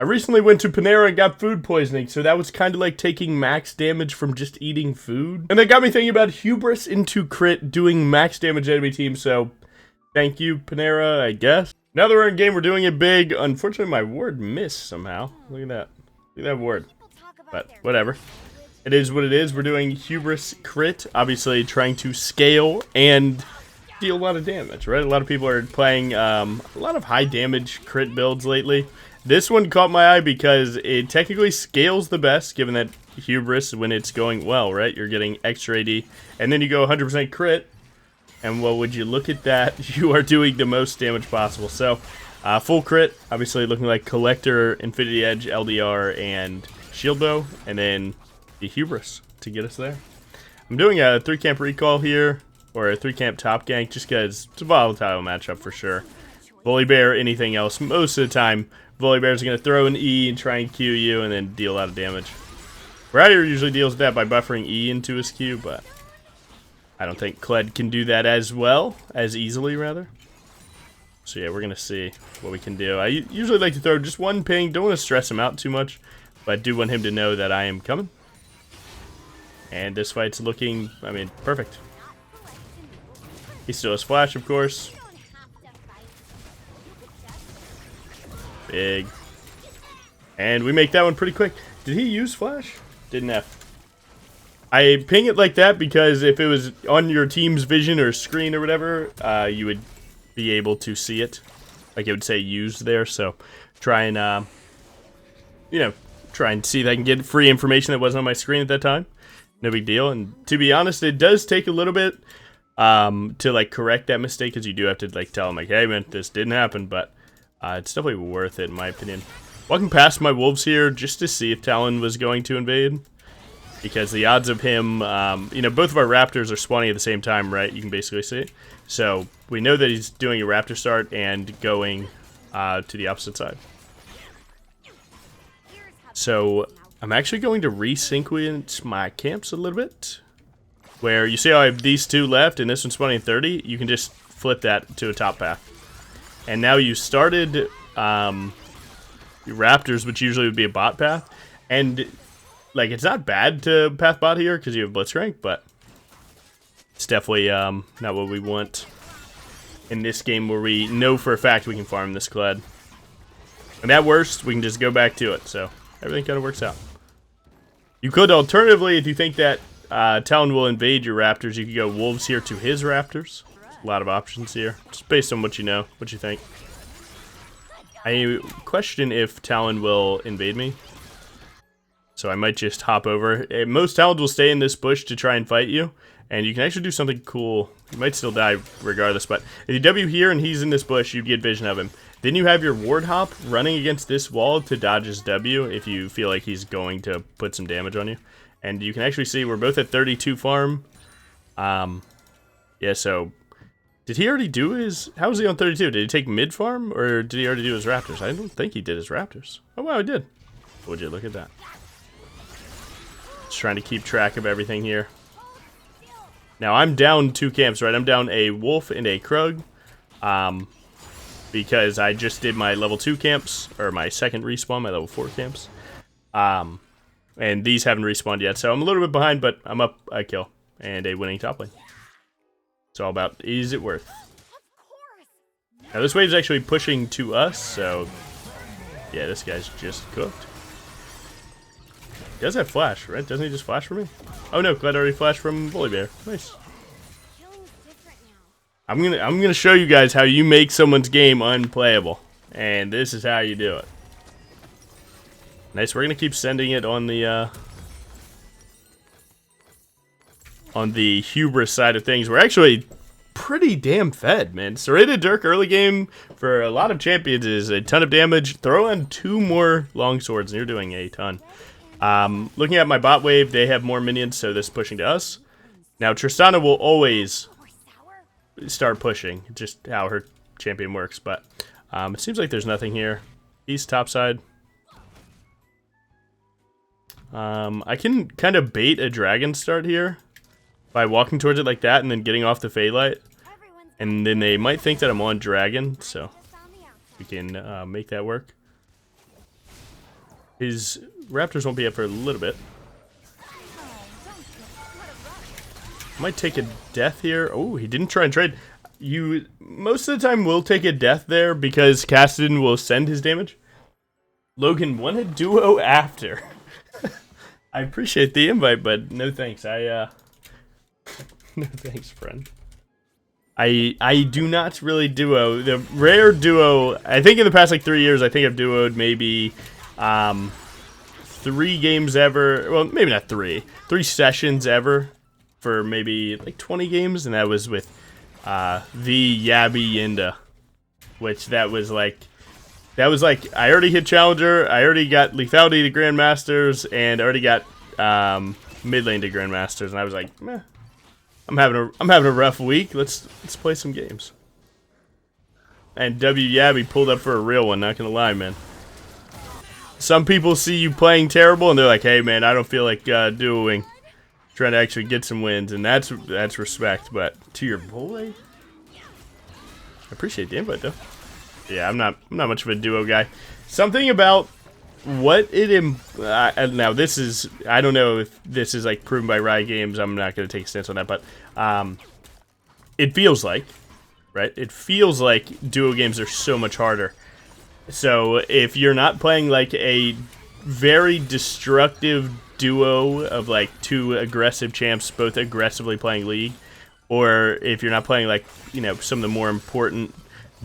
I recently went to Panera and got food poisoning, so that was kind of like taking max damage from just eating food. And that got me thinking about hubris into crit doing max damage to enemy teams, so thank you, Panera, I guess. Now that we're in game, we're doing it big. Unfortunately, my ward missed somehow. Look at that. Look at that ward. But whatever. It is what it is. We're doing hubris crit, obviously trying to scale and deal a lot of damage, right? A lot of people are playing a lot of high damage crit builds lately. This one caught my eye because it technically scales the best, given that hubris, when it's going well, right? You're getting extra AD, and then you go 100% crit, and well, would you look at that? You are doing the most damage possible. So, full crit, obviously looking like Collector, Infinity Edge, LDR, and Shield Bow, and then the hubris to get us there. I'm doing a 3-camp recall here, or a 3-camp top gank, just because it's a volatile matchup for sure. Bully Bear, anything else, most of the time, Bully Bear's going to throw an E and try and Q you and then deal a lot of damage. Briar usually deals with that by buffering E into his Q, but I don't think Kled can do that as well, as easily rather. So yeah, we're going to see what we can do. I usually like to throw just one ping, don't want to stress him out too much, but I do want him to know that I am coming. And this fight's looking, I mean, perfect. He still has flash, of course. Big. And we make that one pretty quick. Did he use flash? Didn't have. I ping it like that because if it was on your team's vision or screen or whatever, you would be able to see it. Like it would say used there. So try and, you know, try and see if I can get free information that wasn't on my screen at that time. No big deal. And to be honest, it does take a little bit to like correct that mistake, because you do have to like tell them like, hey man, this didn't happen, but it's definitely worth it in my opinion. Walking past my wolves here just to see if Talon was going to invade, because the odds of him, you know, both of our raptors are spawning at the same time, right? You can basically see it. So we know that he's doing a raptor start and going to the opposite side. So I'm actually going to resequence my camps a little bit, where you see how I have these two left and this one's spawning 30. You can just flip that to a top path. And now you started your raptors, which usually would be a bot path. And like, it's not bad to path bot here because you have blitzcrank, but it's definitely not what we want in this game, where we know for a fact we can farm this Kled. And at worst, we can just go back to it. So everything kind of works out. You could alternatively, if you think that Talon will invade your raptors, you could go wolves here to his raptors. A lot of options here, just based on what you know, what you think. I question if Talon will invade me, so I might just hop over. Most Talons will stay in this bush to try and fight you, and you can actually do something cool. You might still die regardless, but if you W here and he's in this bush, you get vision of him. Then you have your ward hop running against this wall to dodge his W if you feel like he's going to put some damage on you. And you can actually see we're both at 32 farm. Yeah, so did he already do his... How was he on 32? Did he take mid farm, or did he already do his raptors? I don't think he did his raptors. Oh, wow, he did. Would you look at that? Just trying to keep track of everything here. Now, I'm down 2 camps, right? I'm down a wolf and a Krug. Because I just did my level 2 camps, or my second respawn, my level 4 camps. And these haven't respawned yet, so I'm a little bit behind, but I'm up a kill and a winning top lane. It's all about, is it worth? Now this wave's actually pushing to us, so yeah, this guy's just cooked. He does have flash, right? Doesn't he just flash for me? Oh no, Kled already flashed from Bully Bear. Nice. I'm gonna show you guys how you make someone's game unplayable, and this is how you do it. Nice. We're gonna keep sending it on the hubris side of things. We're actually pretty damn fed, man. Serrated Dirk early game for a lot of champions is a ton of damage. Throw on 2 more long swords and you're doing a ton. Looking at my bot wave, they have more minions, so this is pushing to us. Now Tristana will always start pushing, just how her champion works, but it seems like there's nothing here. East top side. I can kind of bait a dragon start here by walking towards it like that and then getting off the Phaelite. And then they might think that I'm on dragon, so we can make that work. His Raptors won't be up for a little bit. Might take a death here. Oh, he didn't try and trade. You most of the time will take a death there because Cassidy will send his damage. Logan won a duo after. I appreciate the invite, but no thanks. No thanks, friend. I do not really duo. The rare duo, I think in the past like 3 years, I think I've duoed maybe 3 games ever. Well, maybe not 3. 3 sessions ever for maybe like 20 games, and that was with the Yabi Yinda, which that was like I already hit Challenger, I already got Lethality to Grandmasters, and I already got mid lane to Grandmasters, and I was like, meh, I'm having a rough week. Let's play some games. And W Yabi pulled up for a real one, not gonna lie, man. Some people see you playing terrible and they're like, hey man, I don't feel like duoing. Trying to actually get some wins, and that's respect, but to your boy, I appreciate the invite though. Yeah, I'm not much of a duo guy. Something about what it now this is, I don't know if this is like proven by Riot Games. I'm not going to take a stance on that, but it feels like, right? It feels like duo games are so much harder. So if you're not playing like a very destructive duo of like 2 aggressive champs both aggressively playing League, or if you're not playing like, you know, some of the more important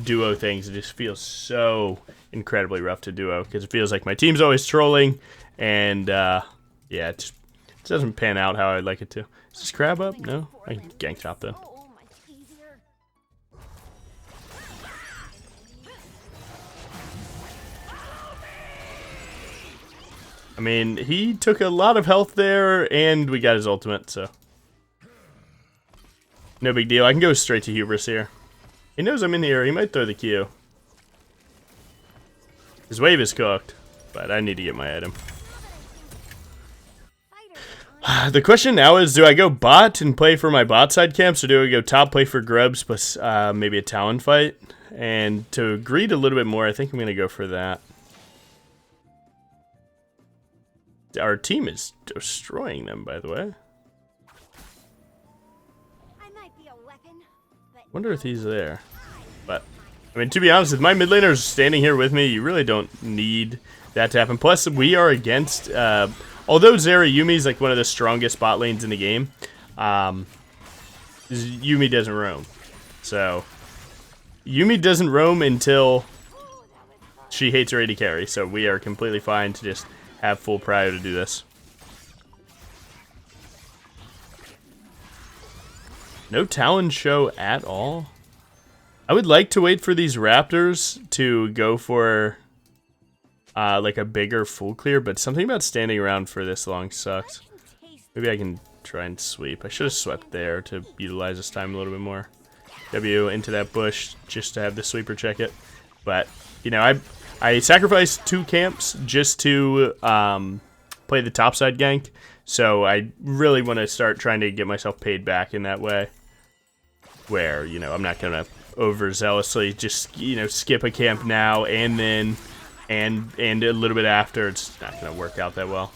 duo things, it just feels so incredibly rough to duo because it feels like my team's always trolling, and yeah, it doesn't pan out how I'd like it to. Is this crab up? No? I can gank chop then. I mean, he took a lot of health there, and we got his ultimate, so no big deal. I can go straight to Hubris here. He knows I'm in here. He might throw the Q. His wave is cooked, but I need to get my item. The question now is, do I go bot and play for my bot side camps, or do I go top, play for grubs plus maybe a Talon fight? And to greed a little bit more, I think I'm going to go for that. Our team is destroying them, by the way. Wonder if he's there. But, I mean, to be honest, if my mid laner is standing here with me, you really don't need that to happen. Plus, we are against, although Zera Yuumi is like one of the strongest bot lanes in the game, Yuumi doesn't roam. So, Yuumi doesn't roam until she hates her AD carry. So we are completely fine to just have full prio to do this. No Talon show at all. I would like to wait for these Raptors to go for like a bigger full clear, but something about standing around for this long sucks. Maybe I can try and sweep. I should have swept there to utilize this time a little bit more. W into that bush just to have the sweeper check it. But, you know, I sacrificed 2 camps just to play the topside gank. So I really want to start trying to get myself paid back in that way. Where, you know, I'm not going to overzealously just, you know, skip a camp now and then and a little bit after. It's not going to work out that well.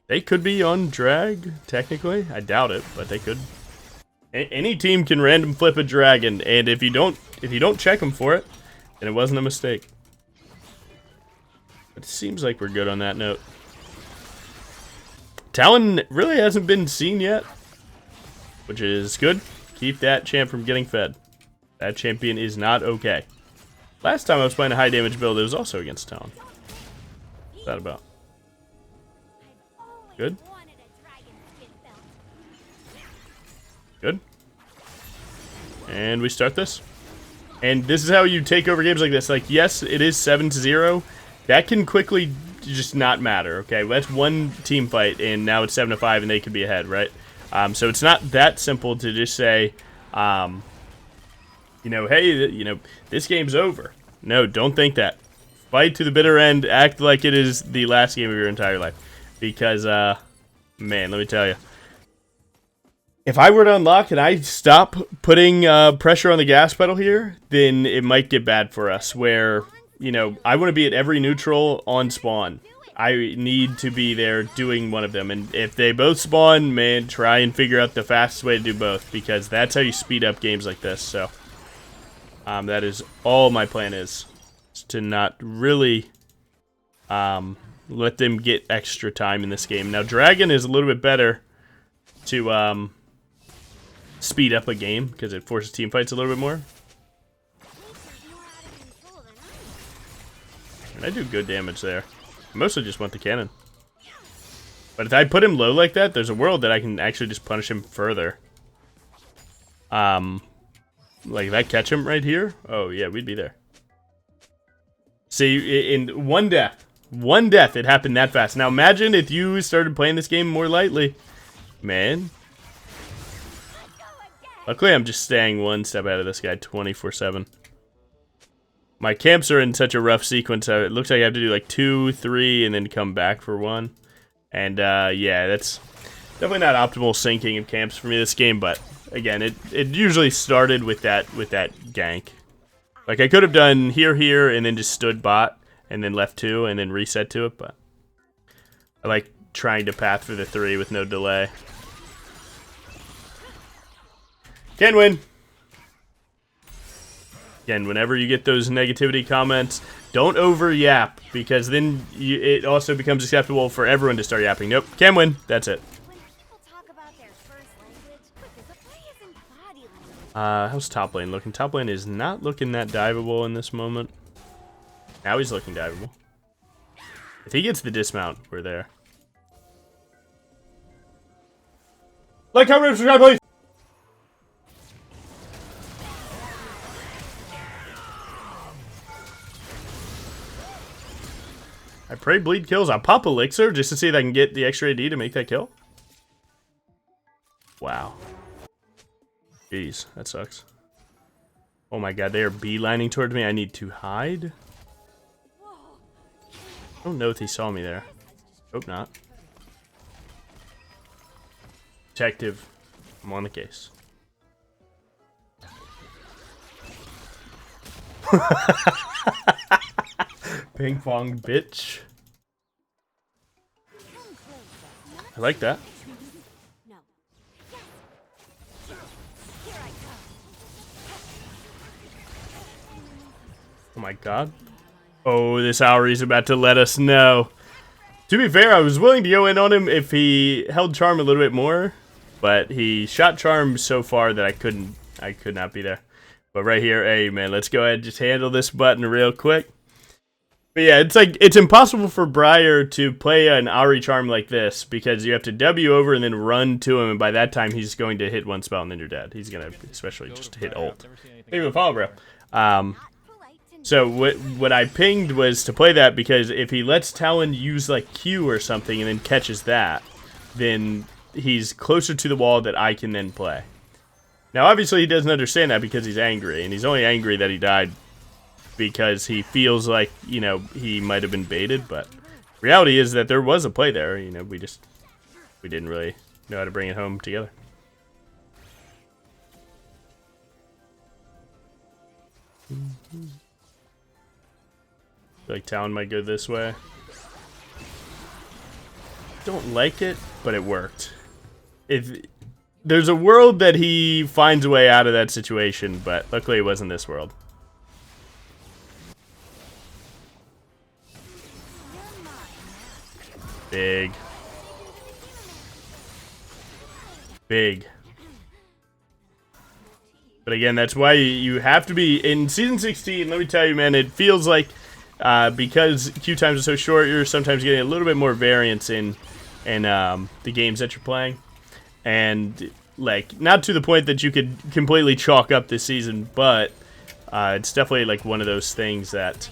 They could be on drag, technically. I doubt it, but they could. Any team can random flip a dragon, and if you don't check them for it, then it wasn't a mistake. It seems like we're good on that note. Talon really hasn't been seen yet, which is good. Keep that champ from getting fed. That champion is not okay. Last time I was playing a high damage build, it was also against Talon. What's that about? Good. Good. And we start this. And this is how you take over games like this. Like, yes, it is 7-0. That can quickly just not matter, okay? That's one team fight, and now it's 7-5, and they could be ahead, right? So it's not that simple to just say, you know, hey, you know, this game's over. No, don't think that. Fight to the bitter end. Act like it is the last game of your entire life. Because, man, let me tell you. If I were to unlock and I stop putting pressure on the gas pedal here, then it might get bad for us. Where you know, I want to be at every neutral on spawn. I need to be there doing one of them. And if they both spawn, man, try and figure out the fastest way to do both. Because that's how you speed up games like this. So, that is all my plan is to not really let them get extra time in this game. Now, Dragon is a little bit better to speed up a game because it forces team fights a little bit more. And I do good damage there. I mostly just want the cannon. But if I put him low like that, there's a world that I can actually just punish him further. Like if I catch him right here, oh yeah, we'd be there. See, in one death, it happened that fast. Now imagine if you started playing this game more lightly. Man. Luckily, I'm just staying one step out of this guy 24/7. My camps are in such a rough sequence, so it looks like I have to do like 2, 3, and then come back for 1. And yeah, that's definitely not optimal syncing of camps for me this game, but again, it usually started with that gank. Like I could have done here, and then just stood bot, and then left 2, and then reset to it, but I like trying to path for the 3 with no delay. Can win! Again, whenever you get those negativity comments, don't over-yap, because then it also becomes acceptable for everyone to start yapping. Nope, can win. That's it. How's top lane looking? Top lane is not looking that diveable in this moment. Now he's looking diveable. If he gets the dismount, we're there. Like, comment, subscribe, please! I pray bleed kills. I'll pop elixir just to see if I can get the extra AD to make that kill. Wow. Jeez, that sucks. Oh my god, they are beelining towards me. I need to hide. I don't know if he saw me there. Hope not. Detective, I'm on the case. Ping pong, bitch. I like that. Oh my god. Oh, this Auri's about to let us know. To be fair, I was willing to go in on him if he held charm a little bit more, but he shot charm so far that I could not be there. But right here, hey man, let's go ahead and just handle this button real quick. But yeah, it's impossible for Briar to play an Auri charm like this because you have to W over and then run to him, and by that time he's going to hit one spell and then you're dead. He's gonna especially just hit ult. Even follow, bro. So what I pinged was to play that because if he lets Talon use like Q or something and then catches that, then he's closer to the wall that I can then play. Now obviously he doesn't understand that because he's angry, and he's only angry that he died because he feels like, you know, he might have been baited, but reality is that there was a play there, you know, we didn't really know how to bring it home together. Like Talon might go this way. Don't like it, but it worked. If there's a world that he finds a way out of that situation, but luckily it wasn't this world. Big. Big. But again, that's why you have to be in Season 16. Let me tell you, man, it feels like because queue times are so short, you're sometimes getting a little bit more variance in the games that you're playing. And, like, not to the point that you could completely chalk up this season, but it's definitely, like, one of those things that,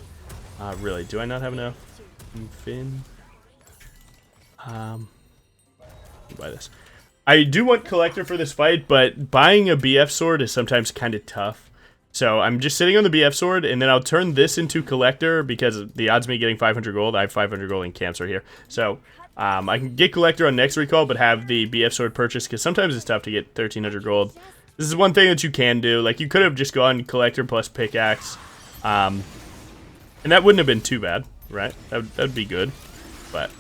really, do I not have enough Finn? Buy this. I do want Collector for this fight, but buying a BF sword is sometimes kind of tough. So I'm just sitting on the BF sword, and then I'll turn this into Collector because the odds of me getting 500 gold, I have 500 gold in camps right here. So I can get Collector on next recall, but have the BF sword purchased because sometimes it's tough to get 1300 gold. This is one thing that you can do. Like, you could have just gone Collector plus pickaxe. And that wouldn't have been too bad, right? That'd be good. But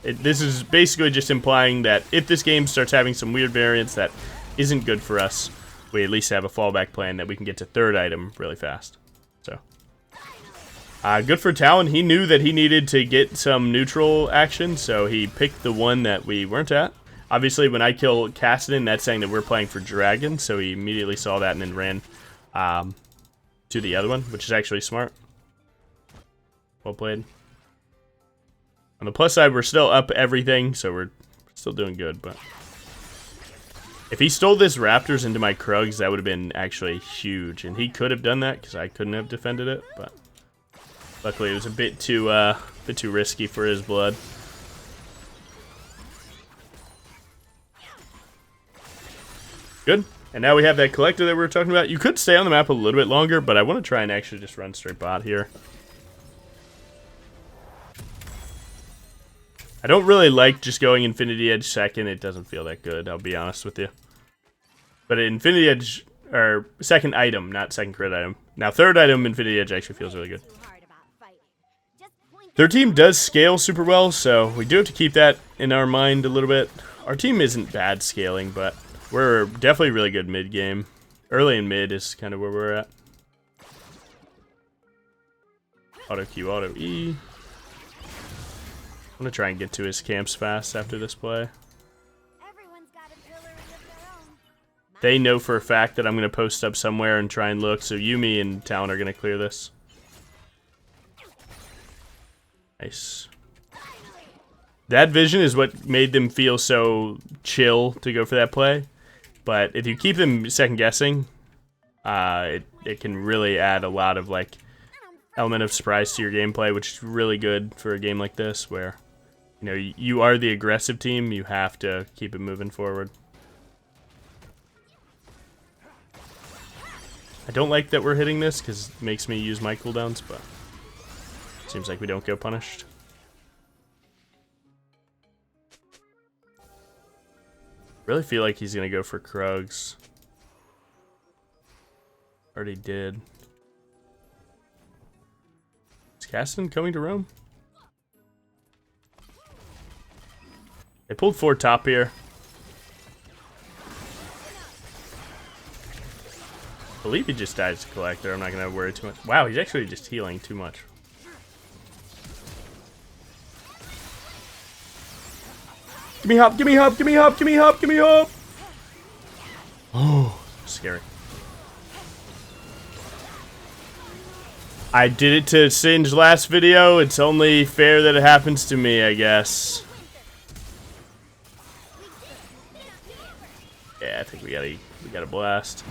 this is basically just implying that if this game starts having some weird variants that isn't good for us, we at least have a fallback plan that we can get to third item really fast. So, good for Talon. He knew that he needed to get some neutral action, so he picked the one that we weren't at. Obviously, when I kill Kassadin, that's saying that we're playing for Dragon, so he immediately saw that and then ran to the other one, which is actually smart. Well played. On the plus side, we're still up everything, so we're still doing good, but if he stole this Raptors into my Krugs, that would have been actually huge, and he could have done that because I couldn't have defended it, but luckily it was a bit too risky for his blood. Good. And now we have that collector that we were talking about. You could stay on the map a little bit longer, but I want to try and actually just run straight bot here. I don't really like just going Infinity Edge second. It doesn't feel that good, I'll be honest with you. But Infinity Edge, or second item, not second crit item. Now third item, Infinity Edge actually feels really good. Their team does scale super well, so we do have to keep that in our mind a little bit. Our team isn't bad scaling, but we're definitely really good mid game. Early and mid is kind of where we're at. Auto Q, auto E. I'm gonna try and get to his camps fast after this play. They know for a fact that I'm gonna post up somewhere and try and look, so Yuumi and Talon are gonna clear this. Nice. That vision is what made them feel so chill to go for that play. But if you keep them second guessing, it can really add a lot of like element of surprise to your gameplay, which is really good for a game like this where you know you are the aggressive team. You have to keep it moving forward. I don't like that we're hitting this because it makes me use my cooldowns, but seems like we don't get punished. Really feel like he's gonna go for Krugs. Already did. Is Kassadin coming to Rome? They pulled 4 top here. I believe he just died as a collector. I'm not gonna worry too much. Wow, he's actually just healing too much. Give me hop, give me hop, give me hop, give me hop, give me hop! Oh, scary. I did it to Singe last video. It's only fair that it happens to me, I guess. Yeah, I think we got a blast.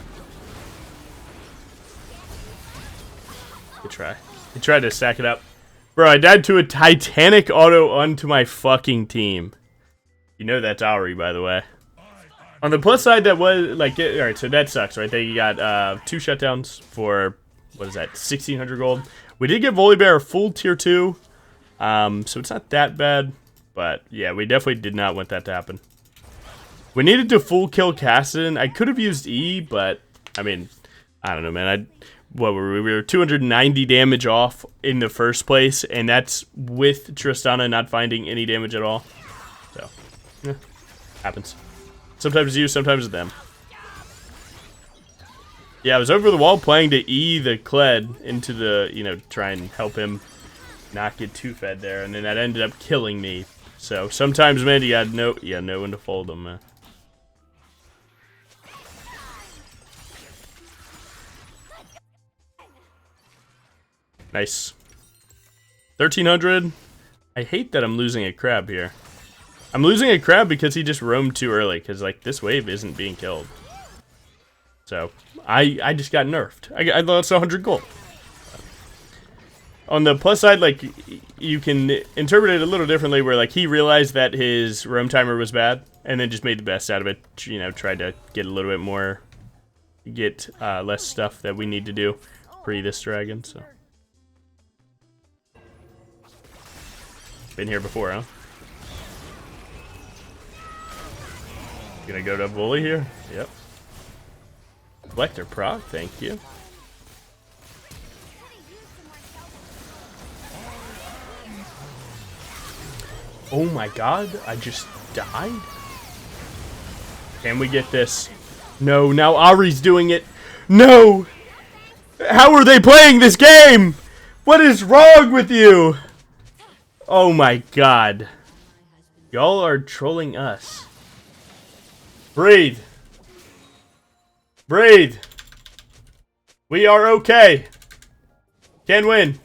Good try. He tried to stack it up. Bro, I died to a Titanic auto onto my fucking team. You know that's Auri, by the way. On the plus side, that was, like, alright, so that sucks, right? They got 2 shutdowns for, what is that, 1,600 gold. We did get Volibear a full tier 2, so it's not that bad. But, yeah, we definitely did not want that to happen. We needed to full kill Kassadin. I could have used E, but, I mean, I don't know, man. What were we? We were 290 damage off in the first place, and that's with Tristana not finding any damage at all. So, yeah, happens. Sometimes you, sometimes them. Yeah, I was over the wall playing to E the Kled into the, you know, try and help him not get too fed there, and then that ended up killing me. So sometimes, man, you gotta know when to fold them, man. Nice. 1,300. I hate that I'm losing a crab here. I'm losing a crab because he just roamed too early, because, like, this wave isn't being killed. So, I just got nerfed. I lost 100 gold. On the plus side, like, you can interpret it a little differently, where, like, he realized that his roam timer was bad, and then just made the best out of it, you know, tried to get a little bit more, get less stuff that we need to do pre this dragon, so. Been here before, huh? Gonna go to Bully here? Yep. Collector proc, thank you. Oh my god, I just died? Can we get this? No, now Ari's doing it. No! How are they playing this game? What is wrong with you? Oh my god. Y'all are trolling us. Breathe. Breathe. We are okay. Can win.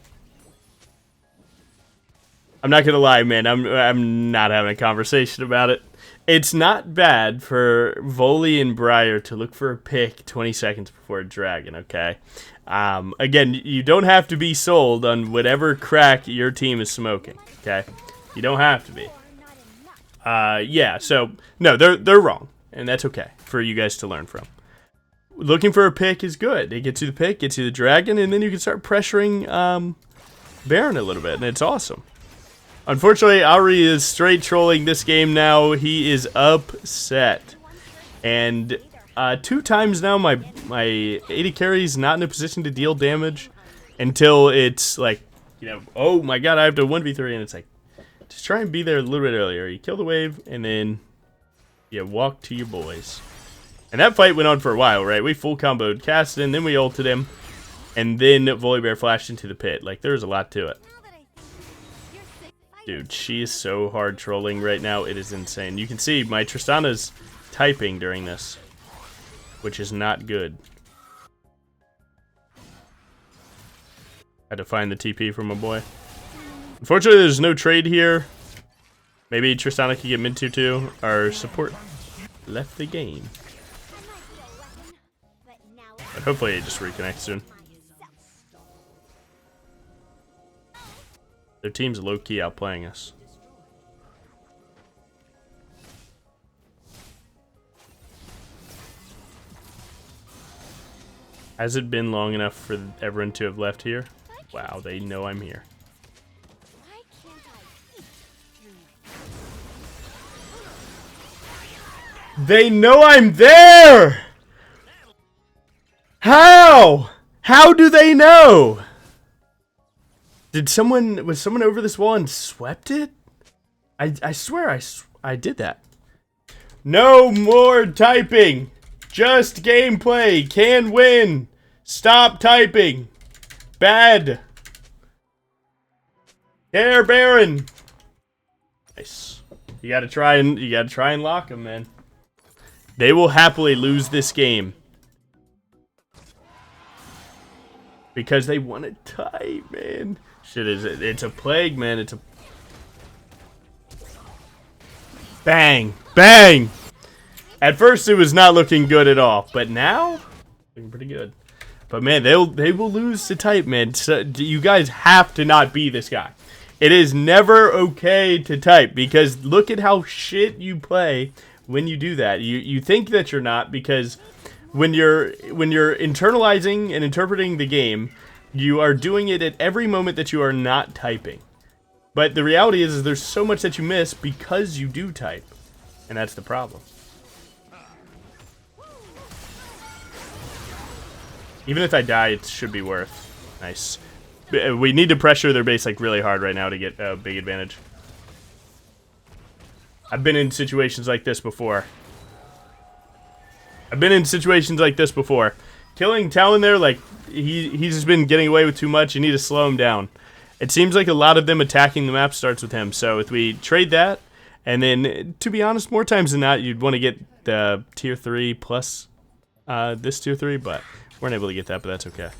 I'm not gonna lie, man. I'm not having a conversation about it. It's not bad for Volley and Briar to look for a pick 20 seconds before a dragon, okay? Again, you don't have to be sold on whatever crack your team is smoking, okay? You don't have to be. Yeah, so, no, they're wrong, and that's okay for you guys to learn from. Looking for a pick is good. It gets you the pick, gets you the dragon, and then you can start pressuring Baron a little bit, and it's awesome. Unfortunately, Ari is straight trolling this game now. He is upset. And 2 times now, my AD carry is not in a position to deal damage until it's like, you know, oh my god, I have to 1v3, and it's like, just try and be there a little bit earlier. You kill the wave, and then you walk to your boys. And that fight went on for a while, right? We full comboed Caston, then we ulted him, and then Volibear flashed into the pit. Like, there was a lot to it. Dude, she is so hard trolling right now. It is insane. You can see my Tristana's typing during this, which is not good. Had to find the TP from my boy. Unfortunately, there's no trade here. Maybe Tristana could get mid 2-2. Our support left the game. But hopefully it just reconnects soon. Their team's low-key outplaying us. Has it been long enough for everyone to have left here? Wow, they know I'm here. They know I'm there! How? How do they know? Was someone over this wall and swept it? I swear I did that. No more typing. Just gameplay. Can win. Stop typing. Bad. There, Baron. Nice. You gotta try and lock them, man. They will happily lose this game. Because they want to type, man. Shit, it's a plague, man. It's a... Bang. Bang! At first, it was not looking good at all. But now, looking pretty good. But, man, they will lose to type, man. So, you guys have to not be this guy. It is never okay to type. Because look at how shit you play when you do that. You think that you're not because... When you're internalizing and interpreting the game, you are doing it at every moment that you are not typing. But the reality is there's so much that you miss because you do type. And that's the problem. Even if I die, it should be worth. Nice. We need to pressure their base like really hard right now to get a big advantage. I've been in situations like this before. Killing Talon there, like, he's just been getting away with too much. You need to slow him down. It seems like a lot of them attacking the map starts with him. So if we trade that, and then, to be honest, more times than not, you'd want to get the tier 3 plus this tier 3, but weren't able to get that, but that's okay.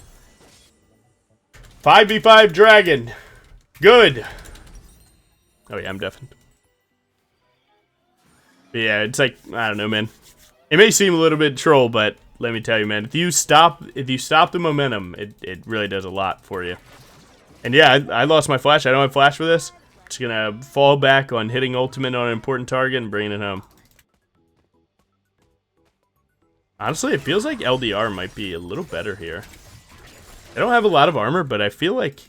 5v5 dragon. Good. Oh yeah, I'm deafened. But yeah, it's like, I don't know, man. It may seem a little bit troll, but let me tell you, man, if you stop the momentum, it really does a lot for you. And yeah, I lost my flash. I don't have flash for this. I'm just gonna fall back on hitting ultimate on an important target and bringing it home. Honestly, it feels like LDR might be a little better here. They don't have a lot of armor, but I feel like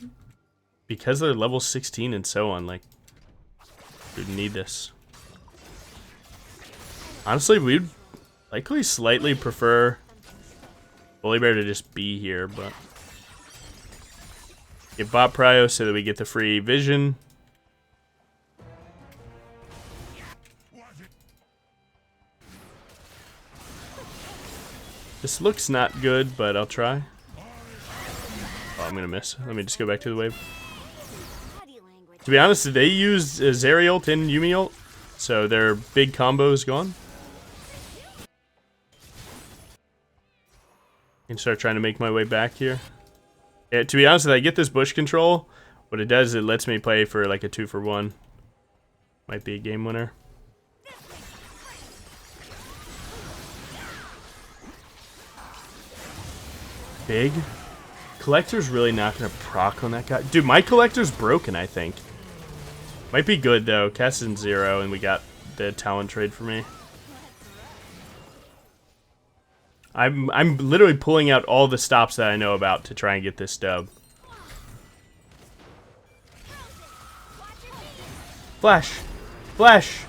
because they're level 16 and so on, like, we'd need this. Honestly, we'd likely slightly prefer Volibear to just be here, but get bot prio so that we get the free vision. This looks not good, but I'll try. Oh, I'm gonna miss. Let me just go back to the wave. To be honest, they used Zeri ult and Yumi ult, so their big combo is gone. I can start trying to make my way back here. Yeah, to be honest, if I get this bush control, what it does is it lets me play for like a 2-for-1. Might be a game winner. Big. Collector's really not going to proc on that guy. Dude, my collector's broken, I think. Might be good, though. Cass in 0, and we got the talent trade for me. I'm literally pulling out all the stops that I know about to try and get this dub. Flash! Flash!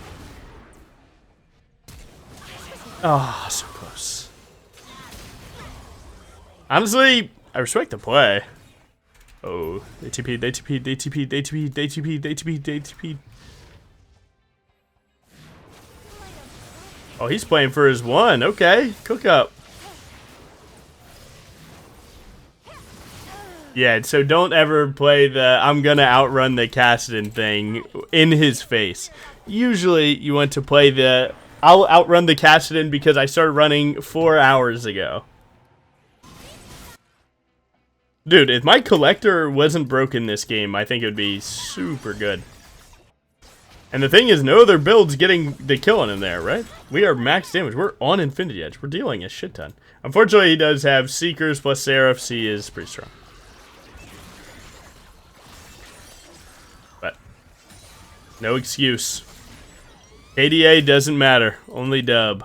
Oh, so close. Honestly, I respect the play. Oh, they TP'd, they TP'd, they TP'd, they TP'd, they TP'd, they TP'd, they TP'd. Oh, he's playing for his 1. Okay, cook up. Yeah, so don't ever play the I'm gonna outrun the Kassadin thing in his face. Usually you want to play the I'll outrun the Kassadin because I started running 4 hours ago. Dude, if my collector wasn't broken this game, I think it would be super good. And the thing is, no other build's getting the kill on him there, right? We are max damage. We're on Infinity Edge. We're dealing a shit ton. Unfortunately, he does have Seekers plus Seraphs. He is pretty strong. But no excuse. KDA doesn't matter. Only dub.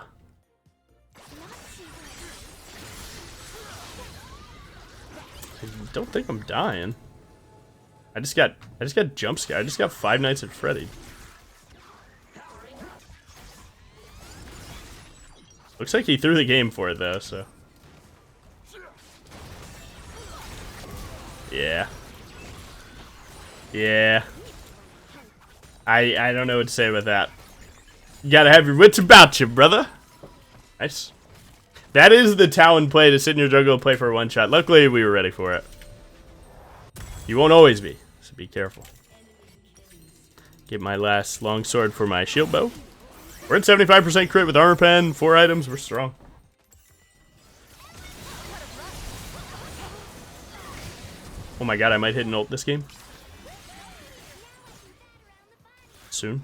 I don't think I'm dying. I just got jump scared. I just got Five Nights at Freddy. Looks like he threw the game for it though, so. Yeah. Yeah. I don't know what to say about that. You gotta have your wits about you, brother. Nice. That is the Talon play, to sit in your jungle and play for a one-shot. Luckily, we were ready for it. You won't always be, so be careful. Get my last longsword for my shield bow. We're at 75% crit with armor pen, 4 items. We're strong. Oh my god, I might hit an ult this game. Soon.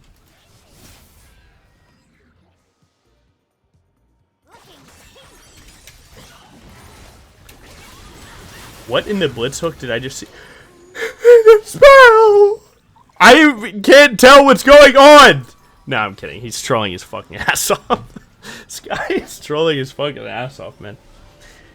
What in the blitz hook did I just see? Spell! I can't tell what's going on! No, I'm kidding. He's trolling his fucking ass off. This guy is trolling his fucking ass off, man.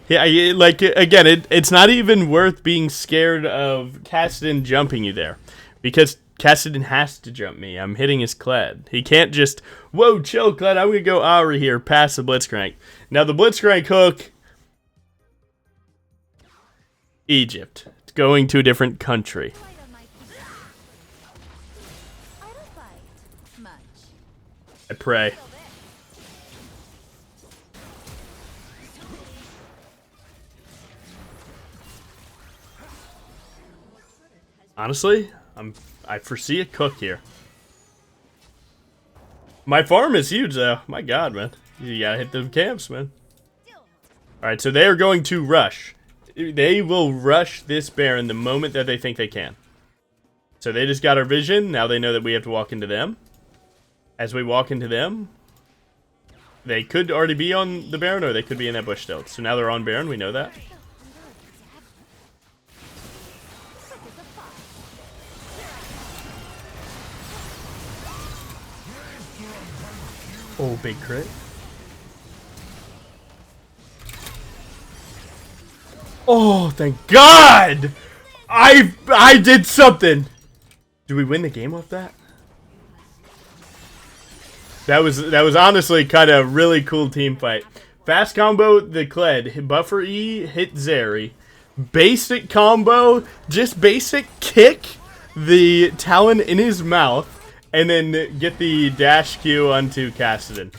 Yeah, like, again, it's not even worth being scared of Kassadin jumping you there. Because Kassadin has to jump me. I'm hitting his Kled. He can't just, whoa, chill, Kled, I'm going to go Aura here past the Blitzcrank. Now, the Blitzcrank hook, Egypt. It's going to a different country. I pray. Honestly, I foresee a cook here. My farm is huge though. My god, man. You gotta hit them camps, man. Alright, so they are going to rush. They will rush this Baron the moment that they think they can. So they just got our vision. Now they know that we have to walk into them. As we walk into them, they could already be on the Baron, or they could be in that bush still. So now they're on Baron, we know that. Oh, big crit. Oh, thank God! I did something! Did we win the game off that? That was honestly kind of really cool team fight. Fast combo the Kled, buffer E, hit Zeri. Basic combo, just basic kick the Talon in his mouth, and then get the dash Q onto Kassadin.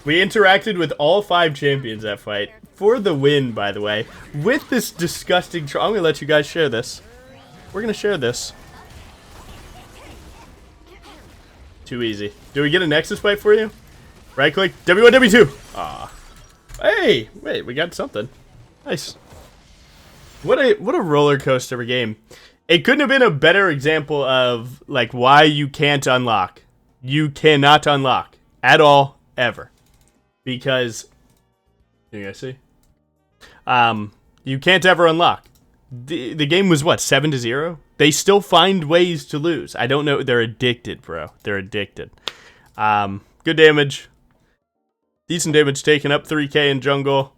We interacted with all 5 champions that fight. For the win, by the way. With this disgusting I'm going to let you guys share this. We're going to share this. Too easy. Do we get a Nexus fight for you? Right click. W1, W2. Aw. Hey, wait, we got something. Nice. What a roller coaster of a game. It couldn't have been a better example of like why you can't unlock. You cannot unlock at all ever. Because you guys see? You can't ever unlock. The game was what, 7-0? They still find ways to lose. I don't know. They're addicted, bro. They're addicted. Good damage. Decent damage taken up 3k in jungle.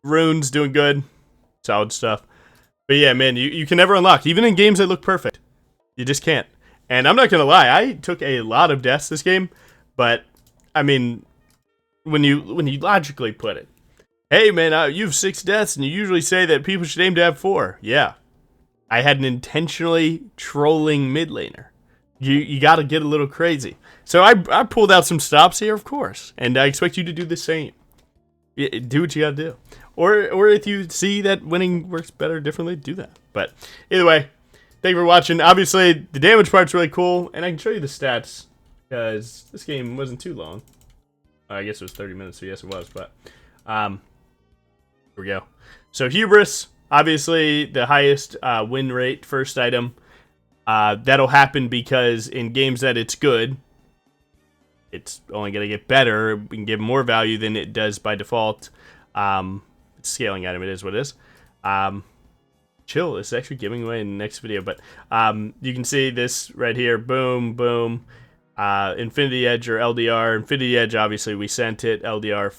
Runes doing good. Solid stuff. But yeah, man, you can never unlock. Even in games that look perfect. You just can't. And I'm not going to lie. I took a lot of deaths this game. But, I mean, when you logically put it. Hey, man, you have 6 deaths, and you usually say that people should aim to have 4. Yeah. I had an intentionally trolling mid laner. You got to get a little crazy. So I pulled out some stops here, of course. And I expect you to do the same. Do what you got to do. Or if you see that winning works better differently, do that. But either way, thank you for watching. Obviously, the damage part's really cool. And I can show you the stats. Because this game wasn't too long. I guess it was 30 minutes, so yes, it was. But here we go. So Hubris, obviously the highest win rate, first item. That'll happen because in games that it's good, it's only going to get better. We can give more value than it does by default. It's scaling item, it is what it is. Chill, it's actually giving away in the next video. But you can see this right here. Boom, boom. Infinity Edge or LDR. Infinity Edge, obviously, we sent it. LDR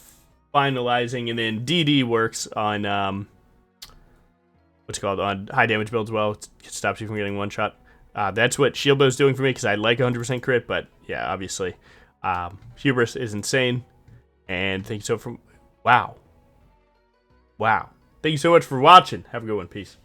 finalizing. And then DD works on, what's it called? On high damage builds as well. It stops you from getting one shot. That's what Shield Bow's doing for me because I like 100% crit. But yeah, obviously, Hubris is insane. And thank you so much for... Wow. Wow. Thank you so much for watching. Have a good one. Peace.